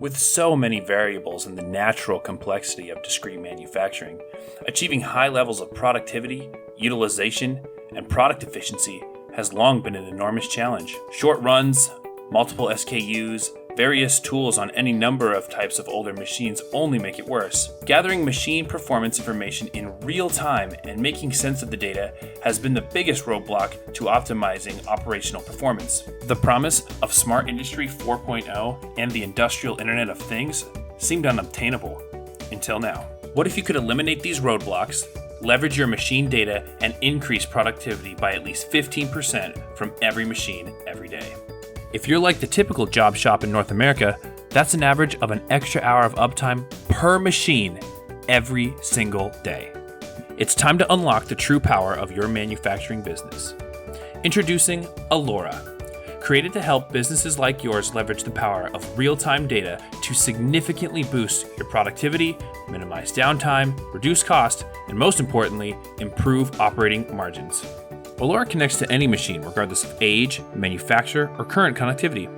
With so many variables and the natural complexity of discrete manufacturing, achieving high levels of productivity, utilization, and product efficiency has long been an enormous challenge. Short runs, multiple SKUs, various tools on any number of types of older machines only make it worse. Gathering machine performance information in real time and making sense of the data has been the biggest roadblock to optimizing operational performance. The promise of Smart Industry 4.0 and the Industrial Internet of Things seemed unobtainable until now. What if you could eliminate these roadblocks, leverage your machine data, and increase productivity by at least 15% from every machine every day? If you're like the typical job shop in North America, that's an average of an extra hour of uptime per machine every single day. It's time to unlock the true power of your manufacturing business. Introducing Allura, created to help businesses like yours leverage the power of real-time data to significantly boost your productivity, minimize downtime, reduce cost, and most importantly, improve operating margins. Allura connects to any machine regardless of age, manufacturer, or current connectivity,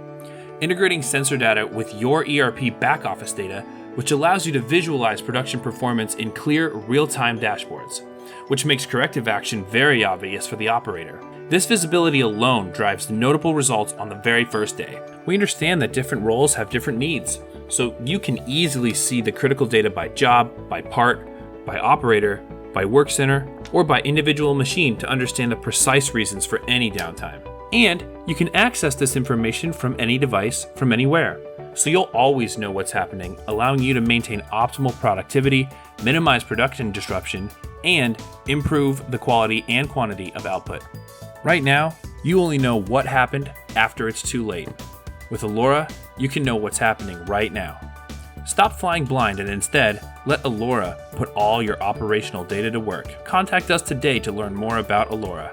integrating sensor data with your ERP back office data, which allows you to visualize production performance in clear, real-time dashboards, which makes corrective action very obvious for the operator. This visibility alone drives notable results on the very first day. We understand that different roles have different needs, so you can easily see the critical data by job, by part, by operator, by work center, or by individual machine to understand the precise reasons for any downtime. And you can access this information from any device, from anywhere. So you'll always know what's happening, allowing you to maintain optimal productivity, minimize production disruption, and improve the quality and quantity of output. Right now, you only know what happened after it's too late. With Allura, you can know what's happening right now. Stop flying blind and instead, let Allura put all your operational data to work. Contact us today to learn more about Allura.